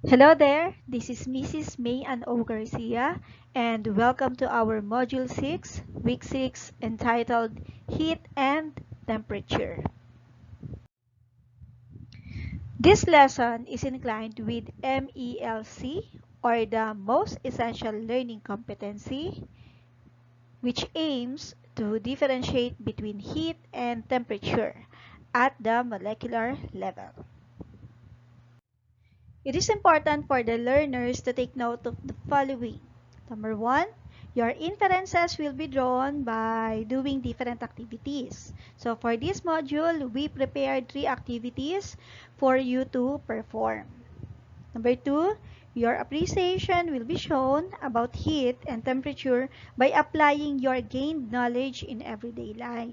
Hello there, this is Mrs. May Ann O. Garcia, and welcome to our Module 6, Week 6, entitled Heat and Temperature. This lesson is inclined with MELC, or the Most Essential Learning Competency, which aims to differentiate between heat and temperature at the molecular level. It is important for the learners to take note of the following. Number 1, your inferences will be drawn by doing different activities. So for this module, we prepared 3 activities for you to perform. Number 2, your appreciation will be shown about heat and temperature by applying your gained knowledge in everyday life.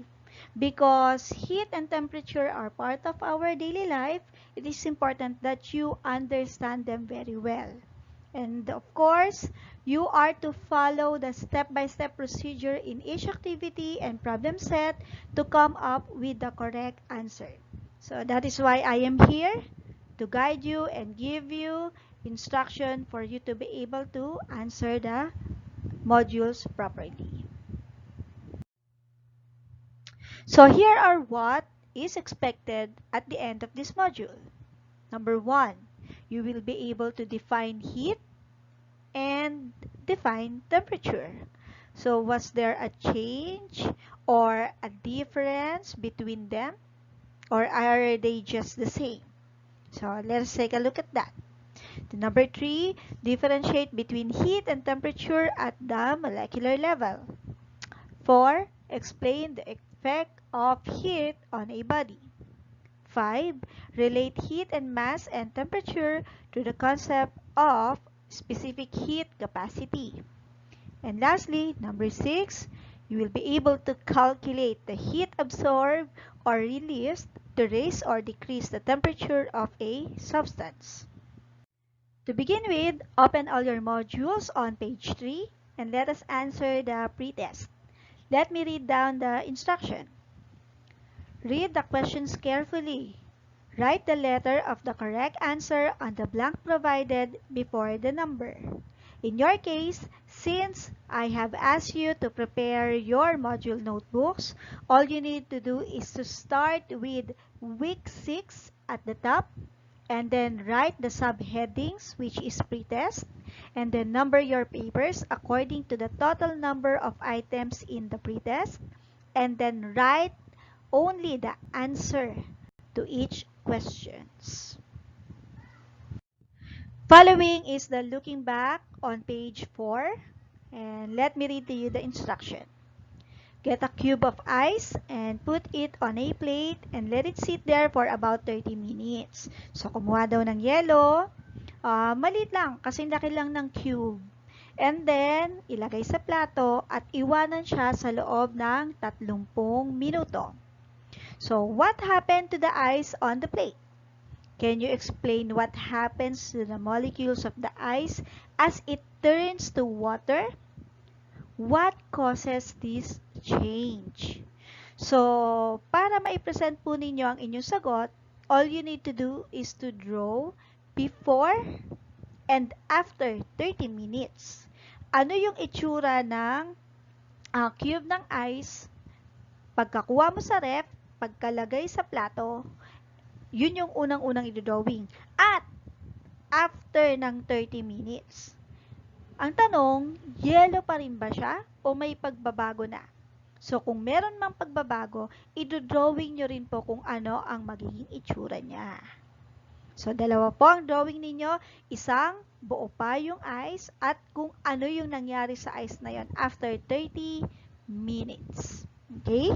Because heat and temperature are part of our daily life, it is important that you understand them very well. And of course, you are to follow the step-by-step procedure in each activity and problem set to come up with the correct answer. So that is why I am here to guide you and give you instruction for you to be able to answer the modules properly. So here are what is expected at the end of this module. Number 1, you will be able to define heat and define temperature. So was there a change or a difference between them, or are they just the same? So let's take a look at that. Number 3, differentiate between heat and temperature at the molecular level. 4, explain the effect of heat on a body. 5, relate heat and mass and temperature to the concept of specific heat capacity. And lastly, number 6, you will be able to calculate the heat absorbed or released to raise or decrease the temperature of a substance. To begin with, open all your modules on page 3 and let us answer the pretest. Let me read down the instruction. Read the questions carefully. Write the letter of the correct answer on the blank provided before the number. In your case, since I have asked you to prepare your module notebooks, all you need to do is to start with week 6 at the top and then write the subheadings, which is pretest, and then number your papers according to the total number of items in the pretest, and then write only the answer to each questions. Following is the looking back on page 4, and let me read to you the instruction. Get a cube of ice and put it on a plate and let it sit there for about 30 minutes. So, kumuha daw ng yelo. Maliit lang kasi laki lang ng cube. And then, ilagay sa plato at iwanan siya sa loob ng 30 minuto. So, what happened to the ice on the plate? Can you explain what happens to the molecules of the ice as it turns to water? What causes this change? So, para maipresent po ninyo ang inyong sagot, all you need to do is to draw before and after 30 minutes. Ano yung itsura ng cube ng ice pagkakuha mo sa ref, pagkalagay sa plato, yun yung unang-unang i-drawing. At after ng 30 minutes. Ang tanong, yellow pa rin ba siya o may pagbabago na? So, kung meron mang pagbabago, i-drawing nyo rin po kung ano ang magiging itsura niya. So, dalawa po ang drawing ninyo. Isang, buo pa yung ice at kung ano yung nangyari sa ice na yon after 30 minutes. Okay?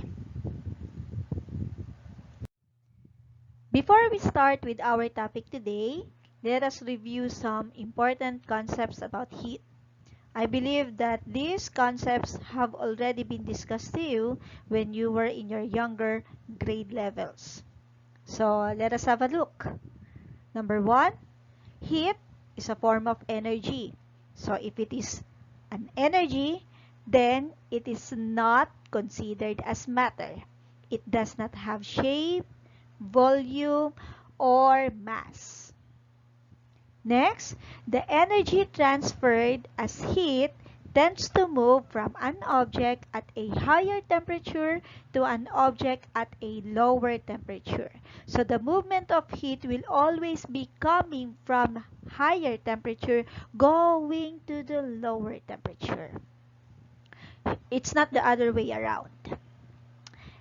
Before we start with our topic today, let us review some important concepts about heat. I believe that these concepts have already been discussed to you when you were in your younger grade levels. So, let us have a look. Number 1, heat is a form of energy. So, if it is an energy, then it is not considered as matter. It does not have shape, volume, or mass. Next, the energy transferred as heat tends to move from an object at a higher temperature to an object at a lower temperature. So the movement of heat will always be coming from higher temperature going to the lower temperature. It's not the other way around.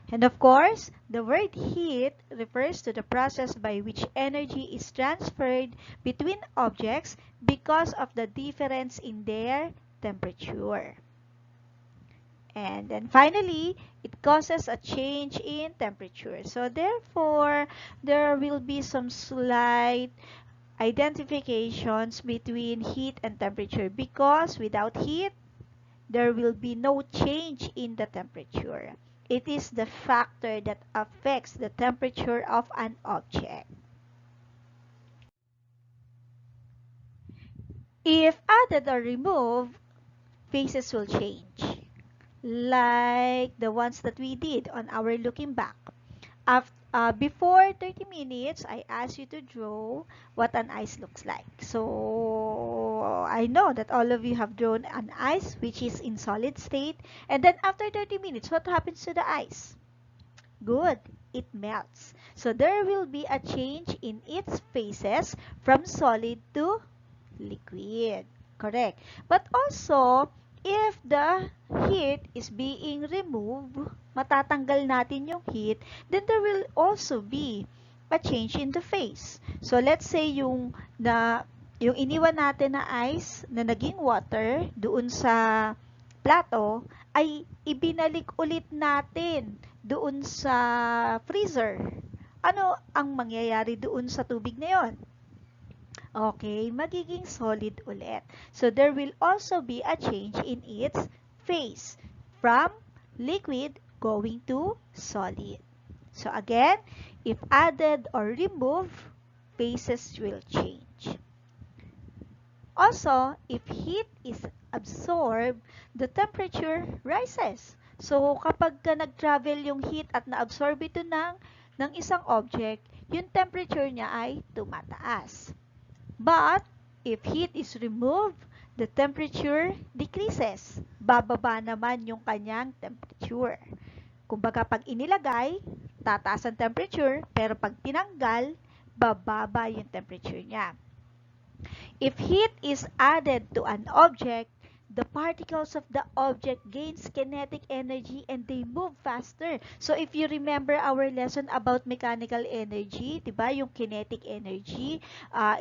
And of course, the word heat refers to the process by which energy is transferred between objects because of the difference in their temperature. And then finally, it causes a change in temperature. So therefore, there will be some slight identifications between heat and temperature because without heat, there will be no change in the temperature. It is the factor that affects the temperature of an object. If added or removed, phases will change, like the ones that we did on our looking back. Before 30 minutes, I asked you to draw what an ice looks like. So, I know that all of you have drawn an ice which is in solid state. And then after 30 minutes, what happens to the ice? Good, it melts. So, there will be a change in its phases from solid to liquid. Correct. But also, if the heat is being removed, matatanggal natin yung heat, then there will also be a change in the phase. So, let's say yung iniwan natin na ice na naging water doon sa plato, ay ibinalik ulit natin doon sa freezer. Ano ang mangyayari doon sa tubig na yon? Okay, magiging solid ulit. So, there will also be a change in its phase from liquid going to solid. So, again, if added or removed, phases will change. Also, if heat is absorbed, the temperature rises. So, kapag nag-travel yung heat at na-absorb ito ng isang object, yung temperature niya ay tumataas. But, if heat is removed, the temperature decreases. Bababa naman yung kanyang temperature. Kumbaga, pag inilagay, tataas ang temperature, pero pag tinanggal, bababa yung temperature niya. If heat is added to an object, the particles of the object gains kinetic energy and they move faster. So if you remember our lesson about mechanical energy, 'di ba? Yung kinetic energy,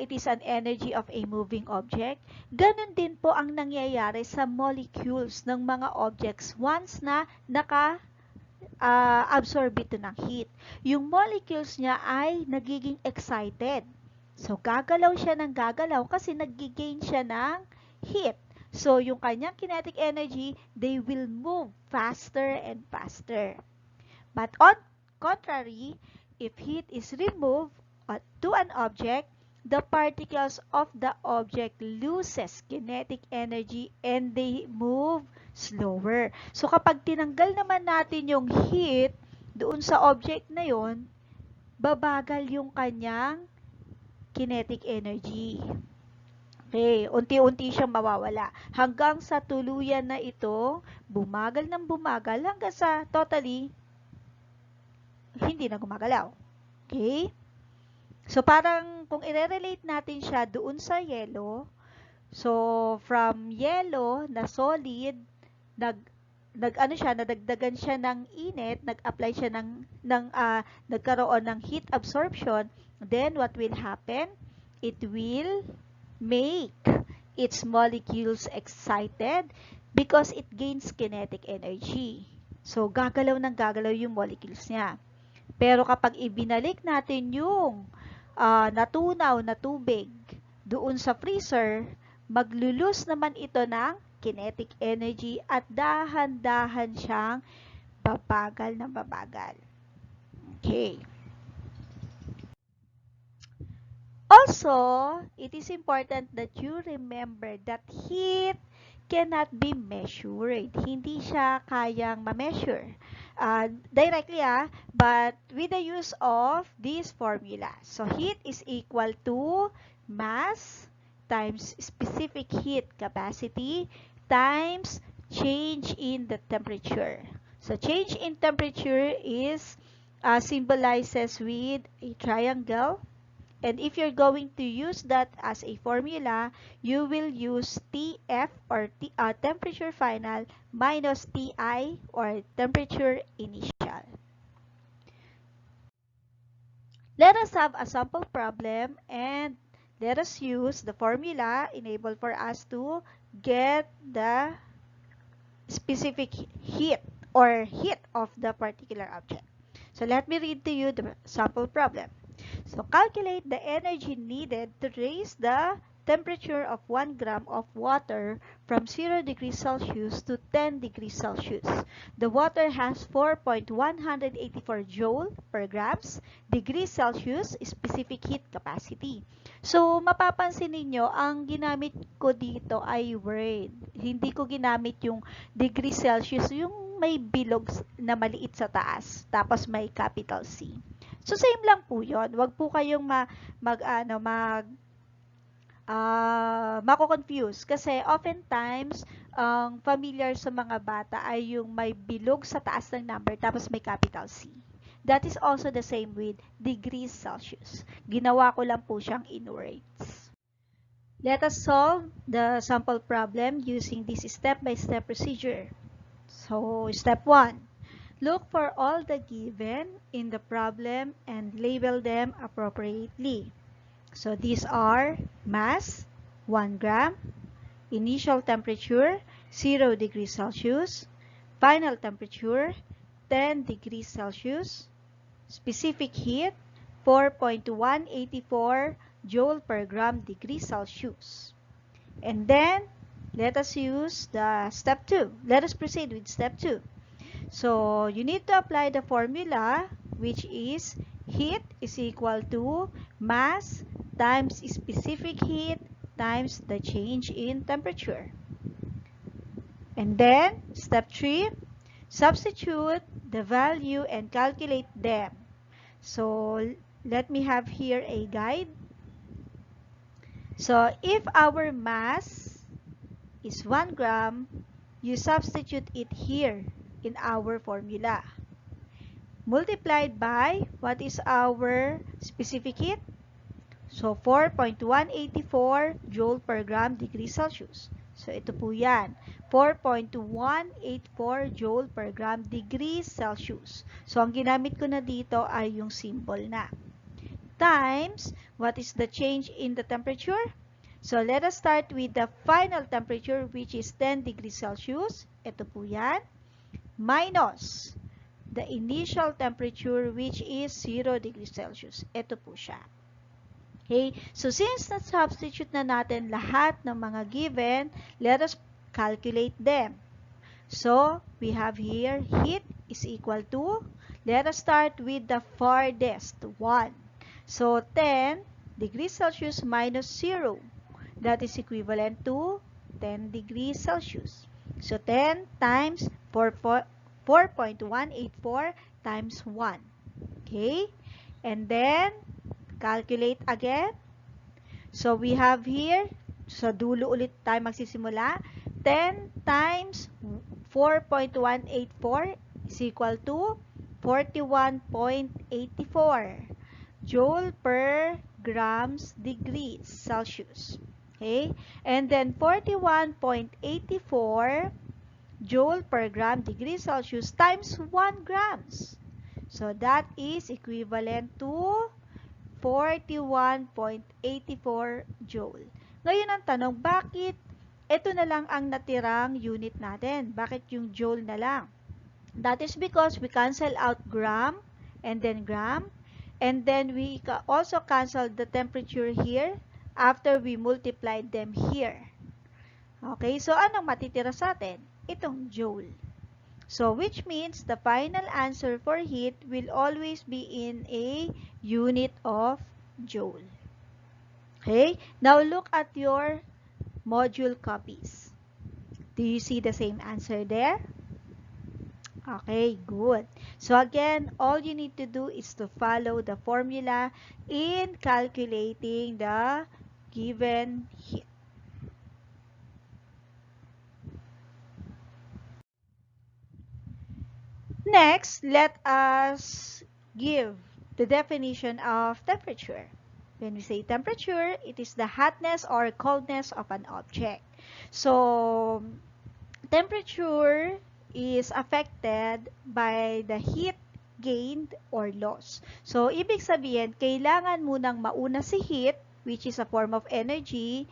it is an energy of a moving object. Ganon din po ang nangyayari sa molecules ng mga objects once na absorb ito ng heat. Yung molecules niya ay nagiging excited. So, gagalaw siya ng gagalaw kasi nag-gain siya ng heat. So, yung kanyang kinetic energy, they will move faster and faster. But on contrary, if heat is removed to an object, the particles of the object loses kinetic energy and they move slower. So, kapag tinanggal naman natin yung heat doon sa object na yon, babagal yung kanyang kinetic energy. Okay, unti-unti siyang mawawala. Hanggang sa tuluyan na ito, bumagal ng bumagal hanggang sa totally hindi na gumagalaw. Okay? So, parang kung i-relate natin siya doon sa yellow, so, from yellow na solid, nadagdagan siya ng init, nag-apply siya nagkaroon ng heat absorption, then what will happen? It will make its molecules excited because it gains kinetic energy. So, gagalaw ng gagalaw yung molecules niya. Pero kapag ibinalik natin yung natunaw na tubig doon sa freezer, maglulus naman ito ng kinetic energy at dahan-dahan siyang babagal ng babagal. Okay. Also, it is important that you remember that heat cannot be measured. Hindi siya kayang ma-measure directly, but with the use of this formula. So, heat is equal to mass times specific heat capacity times change in the temperature. So change in temperature is symbolizes with a triangle. And if you're going to use that as a formula, you will use TF or temperature final minus TI or temperature initial. Let us have a sample problem and let us use the formula enabled for us to get the specific heat or heat of the particular object. So let me read to you the sample problem. So calculate the energy needed to raise the temperature of 1 gram of water from 0 degrees Celsius to 10 degrees Celsius. The water has 4.184 joule per grams degrees Celsius specific heat capacity. So mapapansin ninyo, ang ginamit ko dito ay word. Hindi ko ginamit yung degrees Celsius, yung may bilog na maliit sa taas, tapos may capital C. So same lang po 'yon. Wag po kayong mako-confuse kasi oftentimes ang familiar sa mga bata ay yung may bilog sa taas ng number tapos may capital C. That is also the same with degrees Celsius. Ginawa ko lang po siyang in words. Let us solve the sample problem using this step-by-step procedure. So, step 1. Look for all the given in the problem and label them appropriately. So, these are mass, 1 gram, initial temperature, 0 degrees Celsius, final temperature, 10 degrees Celsius, specific heat, 4.184 joule per gram degree Celsius. And then, let us use the step 2. Let us proceed with step 2. So, you need to apply the formula, which is heat is equal to mass times specific heat times the change in temperature. And then, step 3, substitute the value and calculate them. So, let me have here a guide. So, if our mass is 1 gram, you substitute it here in our formula. Multiplied by, what is our specific heat? So, 4.184 joule per gram degree Celsius. So, ito po yan. 4.184 joule per gram degree Celsius. So, ang ginamit ko na dito ay yung symbol na. Times, what is the change in the temperature? So, let us start with the final temperature, which is 10 degrees Celsius. Ito po yan. Minus the initial temperature, which is 0 degrees Celsius. Ito po siya. Okay? So, since na-substitute na natin lahat ng mga given, let us calculate them. So, we have here, heat is equal to, let us start with the farthest, 1. So, 10 degrees Celsius minus 0. That is equivalent to 10 degrees Celsius. So, 10 times 4.184 times 1. Okay? And then, calculate again. So, we have here, sa dulo ulit tayo magsisimula, 10 times 4.184 is equal to 41.84 joule per grams degrees Celsius. Okay? And then 41.84 joule per gram degree Celsius times 1 grams. So, that is equivalent to 41.84 joule. Ngayon ang tanong, bakit ito na lang ang natirang unit natin? Bakit yung joule na lang? That is because we cancel out gram and then gram. And then we also cancel the temperature here after we multiplied them here. Okay, so anong matitira sa atin? Itong joule. So, which means the final answer for heat will always be in a unit of joule. Okay, now look at your module copies. Do you see the same answer there? Okay, good. So again, all you need to do is to follow the formula in calculating the given heat. Next, let us give the definition of temperature. When we say temperature, it is the hotness or coldness of an object. So, temperature is affected by the heat gained or lost. So, ibig sabihin, kailangan munang mauna si heat, which is a form of energy,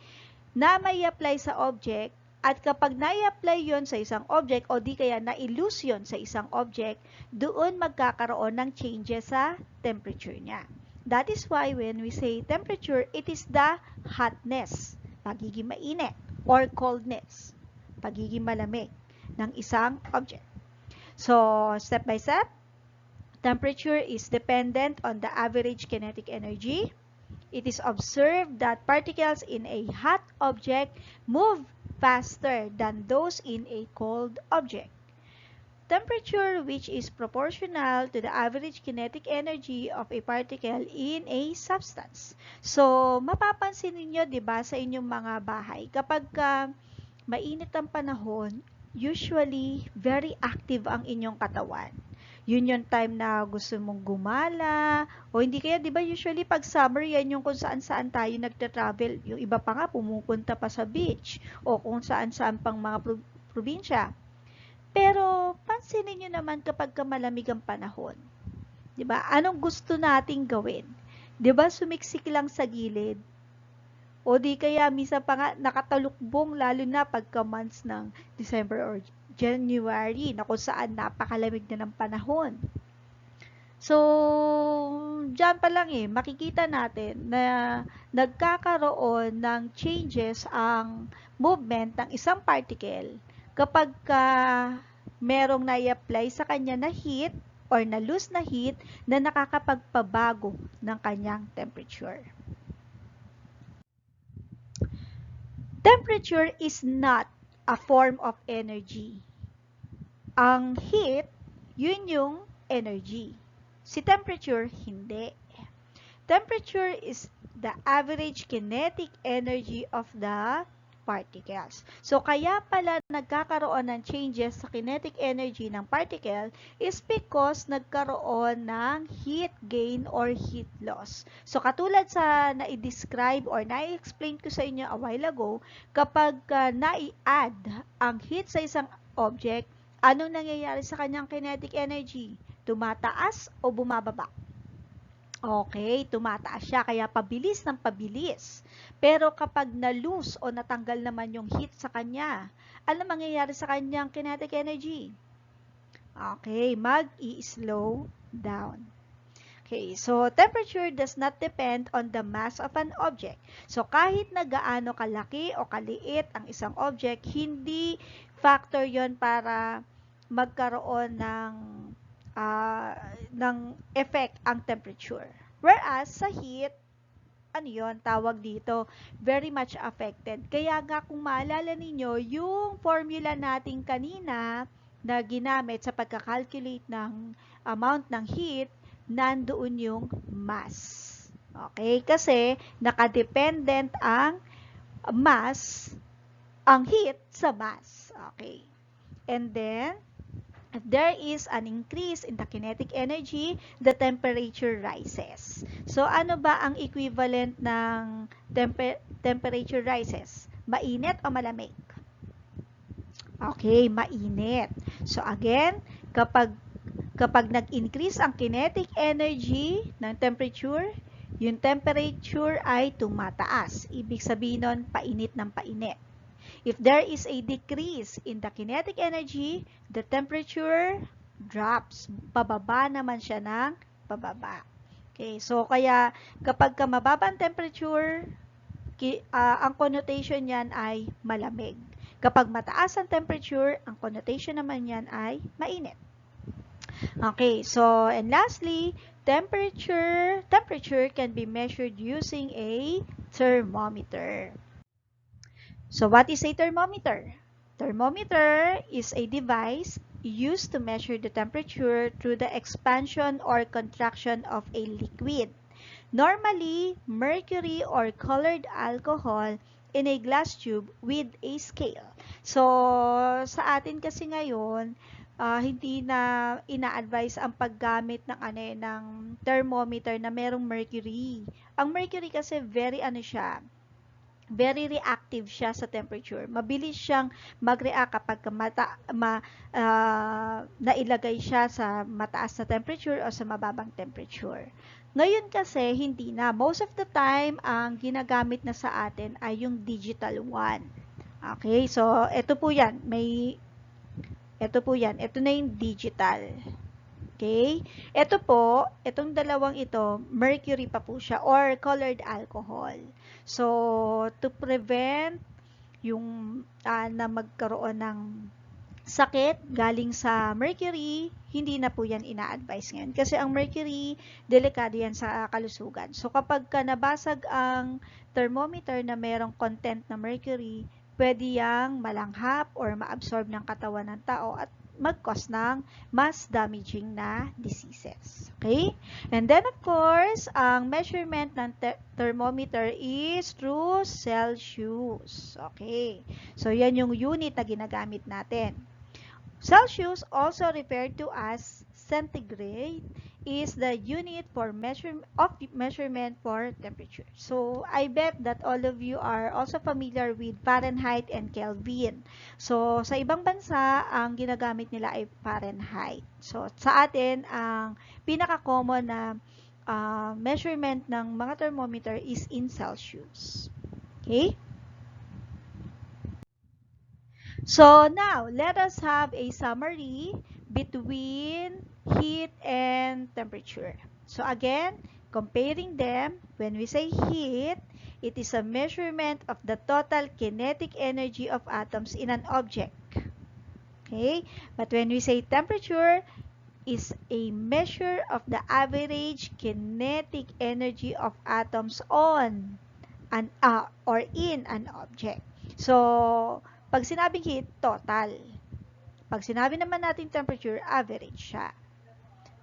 na may apply sa object, at kapag na-apply yon sa isang object o di kaya na-iluse yon sa isang object, doon magkakaroon ng changes sa temperature niya. That is why when we say temperature, it is the hotness, pagiging mainit, or coldness, pagiging malamig ng isang object. So, step by step, temperature is dependent on the average kinetic energy. It is observed that particles in a hot object move faster than those in a cold object. Temperature which is proportional to the average kinetic energy of a particle in a substance. So, mapapansin ninyo, 'di ba, sa inyong mga bahay, kapag mainit ang panahon, usually very active ang inyong katawan. Yun yung time na gusto mong gumala, o hindi kaya, di ba, usually pag summer, yan yung kung saan-saan tayo nagta-travel. Yung iba pa nga, pumupunta pa sa beach, o kung saan-saan pang mga probinsya. Pero, pansinin nyo naman kapag malamig ang panahon. Di ba? Anong gusto nating gawin? Di ba, sumiksik lang sa gilid? O di kaya, misa pa nga, nakatalukbong, lalo na pagka months ng December or January, na kung saan napakalamig na ng panahon. So, dyan pa lang makikita natin na nagkakaroon ng changes ang movement ng isang particle kapag merong na-apply sa kanya na heat or na-lose na heat na nakakapagpabago ng kanyang temperature. Temperature is not a form of energy. Ang heat, yun yung energy. Si temperature, hindi. Temperature is the average kinetic energy of the particles. So, kaya pala nagkakaroon ng changes sa kinetic energy ng particle is because nagkaroon ng heat gain or heat loss. So, katulad sa na-describe or na-explain ko sa inyo a while ago, kapag na-i-add ang heat sa isang object, anong nangyayari sa kanyang kinetic energy? Tumataas o bumababa? Okay, tumataas siya, kaya pabilis ng pabilis. Pero kapag na-lose o natanggal naman yung heat sa kanya, ano mangyayari sa kanyang kinetic energy? Okay, mag-i-slow down. Okay, so temperature does not depend on the mass of an object. So kahit na gaano kalaki o kaliit ang isang object, hindi factor yon para magkaroon ng effect ang temperature. Whereas sa heat, ano yon, tawag dito, very much affected. Kaya nga kung maalala ninyo, yung formula natin kanina na ginamit sa pagkakalculate ng amount ng heat, nandoon yung mass. Okay? Kasi nakadependent ang mass, ang heat sa mass. Okay? And then, if there is an increase in the kinetic energy, the temperature rises. So, ano ba ang equivalent ng temperature rises? Mainit o malamig? Okay, mainit. So, again, kapag nag-increase ang kinetic energy ng temperature, yung temperature ay tumataas. Ibig sabihin nun, painit ng painit. If there is a decrease in the kinetic energy, the temperature drops. Pababa naman siya ng pababa. Okay, so kaya kapag mababa ang temperature, ang connotation niyan ay malamig. Kapag mataas ang temperature, ang connotation naman niyan ay mainit. Okay, so and lastly, temperature can be measured using a thermometer. So what is a thermometer? Thermometer is a device used to measure the temperature through the expansion or contraction of a liquid. Normally, mercury or colored alcohol in a glass tube with a scale. So, sa atin kasi ngayon, hindi na ina-advise ang paggamit ng ng thermometer na merong mercury. Ang mercury kasi very reactive siya sa temperature. Mabilis siyang mag-react kapag nailagay siya sa mataas na temperature o sa mababang temperature. Ngayon kasi, hindi na. Most of the time, ang ginagamit na sa atin ay yung digital one. Okay, so ito po yan. Ito po yan. Ito na yung digital. Okay? Ito po, itong dalawang ito, mercury pa po siya or colored alcohol. So, to prevent yung na magkaroon ng sakit galing sa mercury, hindi na po yan ina-advise ngayon. Kasi ang mercury, delikado yan sa kalusugan. So, kapag ka nabasag ang thermometer na merong content na mercury, pwede yang malanghap or ma-absorb ng katawan ng tao at mag-cause ng mas damaging na diseases. Okay? And then, of course, ang measurement ng thermometer is through Celsius. Okay? So, yan yung unit na ginagamit natin. Celsius, also referred to as centigrade, is the unit for measurement for temperature. So, I bet that all of you are also familiar with Fahrenheit and Kelvin. So, sa ibang bansa, ang ginagamit nila ay Fahrenheit. So, sa atin, ang pinaka-common na measurement ng mga thermometer is in Celsius. Okay? So now, let us have a summary between heat and temperature. So again, comparing them, when we say heat, it is a measurement of the total kinetic energy of atoms in an object. Okay? But when we say temperature, is a measure of the average kinetic energy of atoms on an or in an object. So, pag sinabing heat, total. Pag sinabi naman natin temperature, average siya.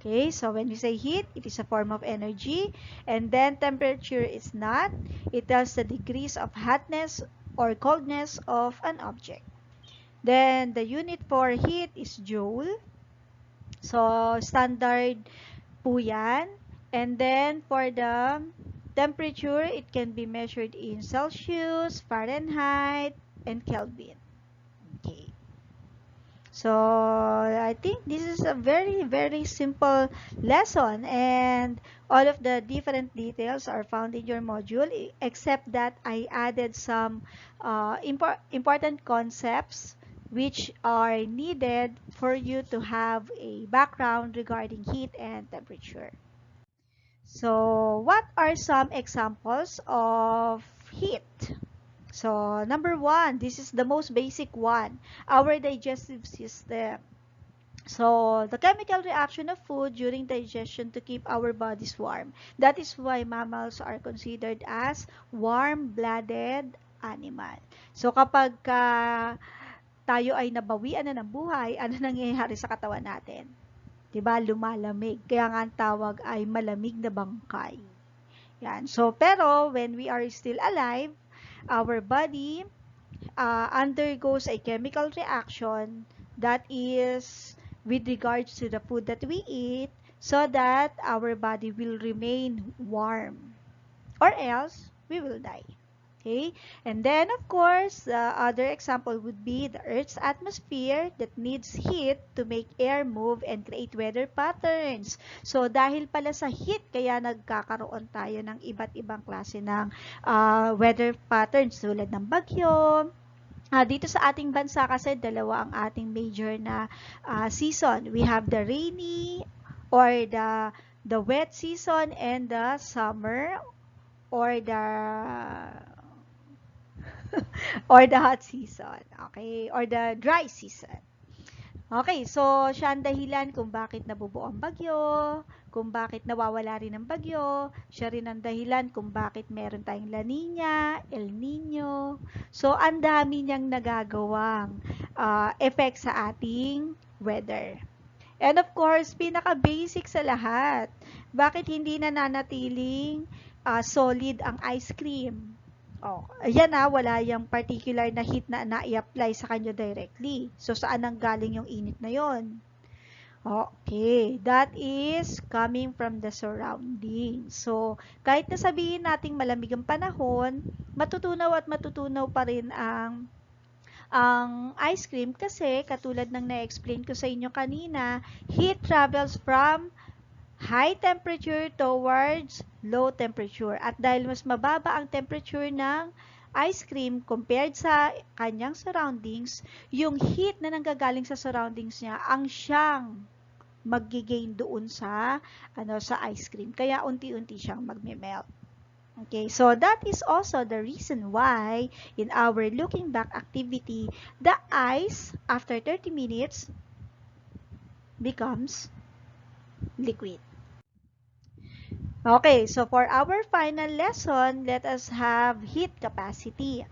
Okay, so when we say heat, it is a form of energy, and then temperature is not. It tells the degrees of hotness or coldness of an object. Then, the unit for heat is joule. So, standard po yan. And then, for the temperature, it can be measured in Celsius, Fahrenheit, and Kelvin. Okay. So, I think this is a very, very simple lesson, and all of the different details are found in your module, except that I added some important concepts which are needed for you to have a background regarding heat and temperature. So, what are some examples of heat? So, number one, this is the most basic one, our digestive system. So, the chemical reaction of food during digestion to keep our bodies warm. That is why mammals are considered as warm-blooded animal. So, kapag tayo ay nabawian na ng buhay, ano nangyayari sa katawan natin? Diba? Lumalamig. Kaya nga ang tawag ay malamig na bangkay. Yan. So, pero when we are still alive, our body undergoes a chemical reaction that is with regards to the food that we eat so that our body will remain warm, or else we will die. Okay, and then of course the other example would be the Earth's atmosphere that needs heat to make air move and create weather patterns. So dahil pala sa heat, kaya nagkakaroon tayo ng iba't ibang klase ng weather patterns tulad ng bagyo. Dito sa ating bansa kasi dalawa ang ating major na season. We have the rainy or the wet season and the summer or the or the hot season, okay? Or the dry season. Okay, so siya ang dahilan kung bakit nabubuo ang bagyo, kung bakit nawawala rin ang bagyo, siya rin ang dahilan kung bakit meron tayong La Nina, El Nino. So, ang dami niyang nagagawang effect sa ating weather. And of course, pinaka-basic sa lahat, bakit hindi nananatiling solid ang ice cream? Oh, ayan wala yung particular na heat na na-i-apply sa kanya directly. So, saan nang galing yung init na yon? Okay, that is coming from the surroundings. So, kahit na sabihin nating malamig ang panahon, matutunaw at matutunaw pa rin ang ice cream kasi katulad ng na-explain ko sa inyo kanina, heat travels from high temperature towards low temperature. At dahil mas mababa ang temperature ng ice cream compared sa kanyang surroundings, yung heat na nanggagaling sa surroundings niya ang siyang maggi-gain doon sa sa ice cream. Kaya unti-unti siyang magme-melt. Okay, so that is also the reason why in our looking back activity, the ice after 30 minutes becomes liquid. Okay, so for our final lesson, let us have heat capacity.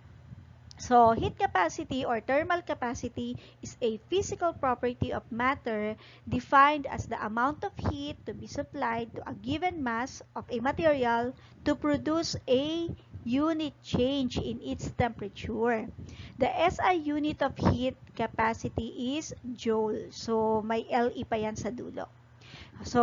So, heat capacity or thermal capacity is a physical property of matter defined as the amount of heat to be supplied to a given mass of a material to produce a unit change in its temperature. The SI unit of heat capacity is joule. So, may LE pa yan sa dulo. So,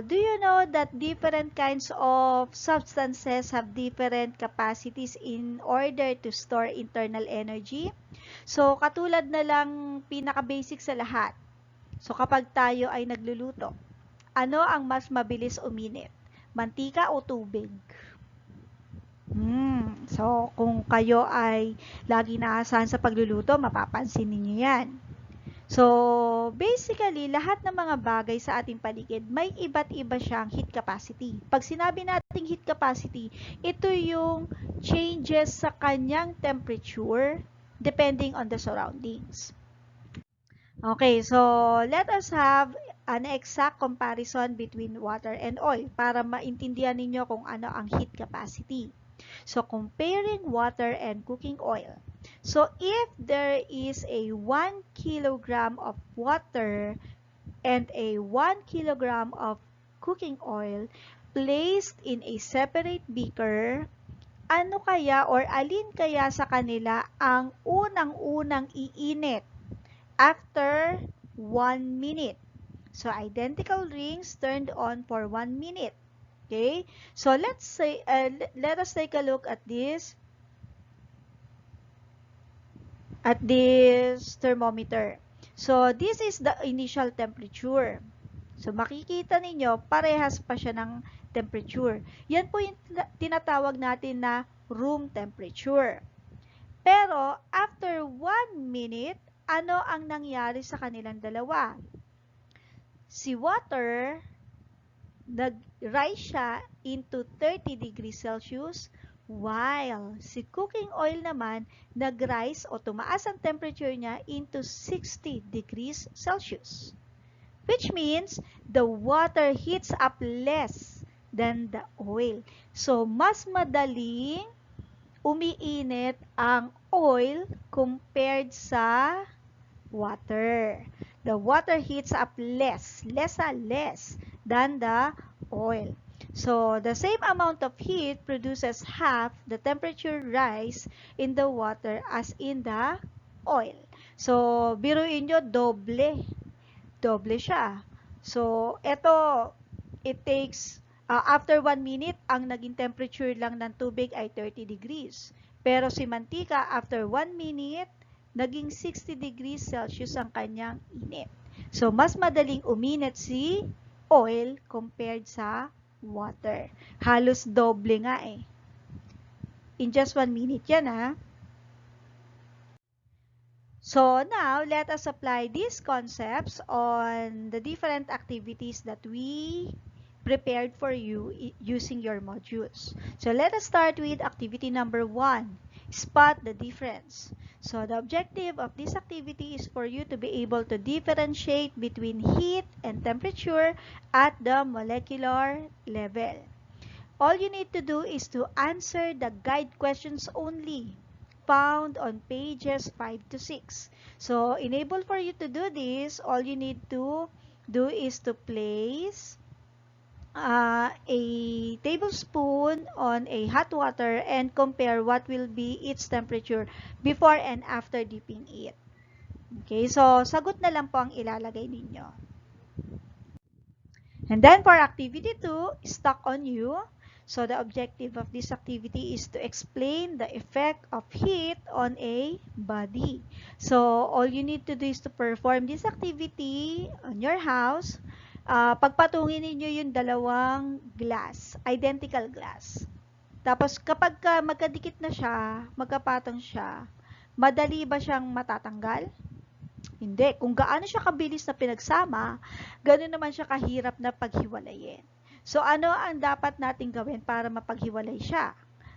do you know that different kinds of substances have different capacities in order to store internal energy? So, katulad na lang pinaka-basic sa lahat. So, kapag tayo ay nagluluto, ano ang mas mabilis uminit? Mantika o tubig? So, kung kayo ay lagi naasahan sa pagluluto, mapapansin ninyo yan. So, basically, lahat ng mga bagay sa ating paligid, may iba't iba siyang heat capacity. Pag sinabi nating heat capacity, ito yung changes sa kanyang temperature depending on the surroundings. Okay, so let us have an exact comparison between water and oil para maintindihan ninyo kung ano ang heat capacity. So, comparing water and cooking oil. So, if there is a 1 kilogram of water and a 1 kilogram of cooking oil placed in a separate beaker, ano kaya or alin kaya sa kanila ang unang-unang iinit after 1 minute? So, identical rings turned on for 1 minute. Okay, so let us take a look at this thermometer. So this is the initial temperature. So makikita ninyo parehas pa siya ng temperature. Yan po yung tinatawag natin na room temperature. Pero after 1 minute, ano ang nangyari sa kanilang dalawa? Si water nag-rise siya into 30 degrees Celsius, while si cooking oil naman nag-rise o tumaas ang temperature niya into 60 degrees Celsius. Which means the water heats up less than the oil. So, mas madaling umiinit ang oil compared sa water. The water heats up less than the oil. So, the same amount of heat produces half the temperature rise in the water as in the oil. So, biruin nyo, doble siya. So, it takes, after 1 minute, ang naging temperature lang ng tubig ay 30 degrees. Pero si mantika, after 1 minute, naging 60 degrees Celsius ang kanyang init. So, mas madaling uminit si oil compared sa water. Halos doble nga eh. In just 1 minute yan So, now, let us apply these concepts on the different activities that we prepared for you using your modules. So, let us start with activity number 1. Spot the difference. So, the objective of this activity is for you to be able to differentiate between heat and temperature at the molecular level. All you need to do is to answer the guide questions only found on pages 5 to 6. So, enable for you to do this, all you need to do is to place a tablespoon on a hot water and compare what will be its temperature before and after dipping it. Okay, so sagot na lang po ang ilalagay ninyo. And then for activity 2, stuck on you. So the objective of this activity is to explain the effect of heat on a body. So all you need to do is to perform this activity on your house. Pagpatungin ninyo yung dalawang glass, identical glass. Tapos kapag magkadikit na siya, magkapatong siya, madali ba siyang matatanggal? Hindi. Kung gaano siya kabilis na pinagsama, gano'n naman siya kahirap na paghiwalayin. So, ano ang dapat nating gawin para mapaghiwalay siya?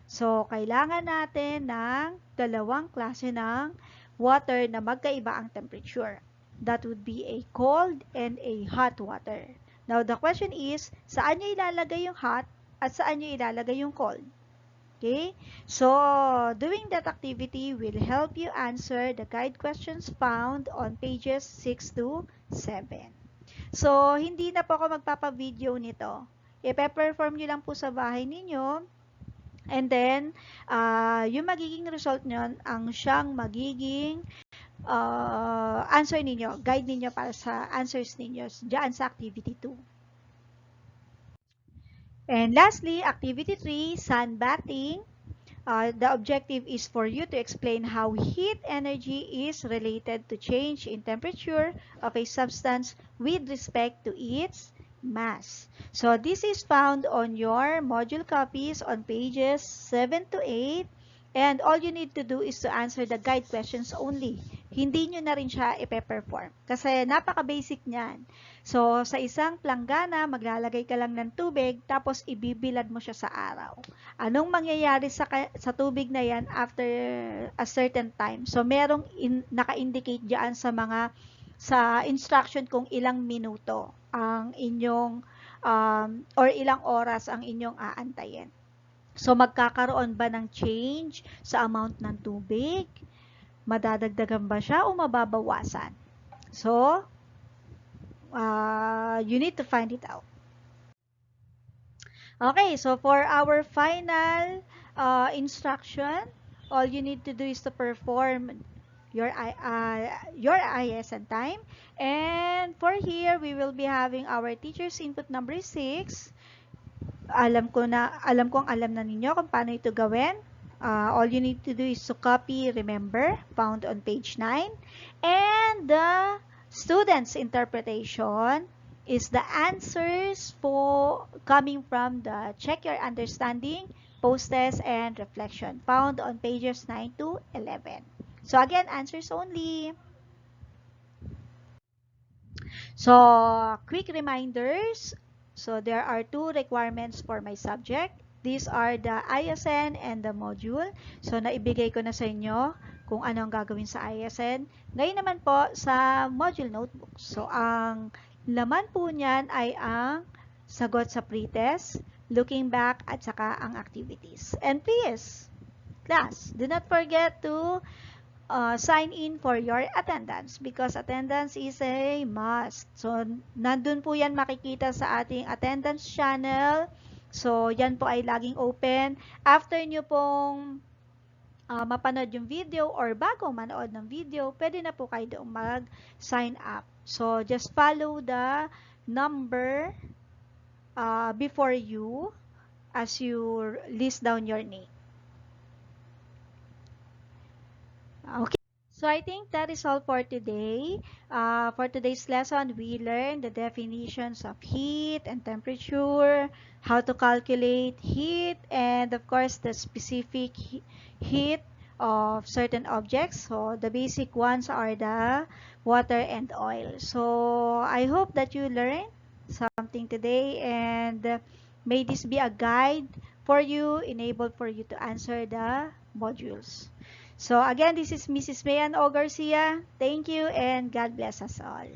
So, kailangan natin ng dalawang klase ng water na magkaiba ang temperature. That would be a cold and a hot water. Now, the question is, saan nyo ilalagay yung hot at saan nyo ilalagay yung cold? Okay, so doing that activity will help you answer the guide questions found on pages 6 to 7. So, hindi na po ako magpapa-video nito. I-perform nyo lang po sa bahay ninyo. And then, yung magiging result nyo, ang siyang magiging answer ninyo, guide ninyo para sa answers ninyo dyan sa activity 2. And lastly, activity 3, sunbathing. The objective is for you to explain how heat energy is related to change in temperature of a substance with respect to its mass. So this is found on your module copies on pages 7 to 8. And all you need to do is to answer the guide questions only. Hindi nyo na rin siya ipe-perform. Kasi napaka-basic niyan. So, sa isang planggana, maglalagay ka lang ng tubig, tapos ibibilad mo siya sa araw. Anong mangyayari sa tubig na yan after a certain time? So, merong naka-indicate dyan sa instruction kung ilang minuto ang inyong or ilang oras ang inyong aantayin. So, magkakaroon ba ng change sa amount ng tubig? Madadagdagan ba siya o mababawasan? So, you need to find it out. Okay, so for our final instruction, all you need to do is to perform your ISN time. And for here, we will be having our teacher's input number 6. Alam kong alam na ninyo kung paano ito gawin. All you need to do is to copy, remember, found on page 9. And the student's interpretation is the answers coming from the Check Your Understanding, Post-Test, and Reflection, found on pages 9 to 11. So again, answers only. So, quick reminders. So, there are 2 requirements for my subject. These are the ISN and the module. So, naibigay ko na sa inyo kung ano ang gagawin sa ISN. Ngayon naman po sa module notebook. So, ang laman po niyan ay ang sagot sa pretest, looking back, at saka ang activities. And please, class, do not forget to sign in for your attendance because attendance is a must. So, nandun po yan makikita sa ating attendance channel. So, yan po ay laging open. After nyo pong mapanood yung video or bago manood ng video, pwede na po kayo doon mag-sign up. So, just follow the number before you as you list down your name. Okay, so I think that is all for today. For today's lesson, we learned the definitions of heat and temperature, how to calculate heat, and of course the specific heat of certain objects. So the basic ones are the water and oil. So I hope that you learned something today, and may this be a guide for you, enabled for you to answer the modules. So again, this is Mrs. Mayan O. Garcia. Thank you and God bless us all.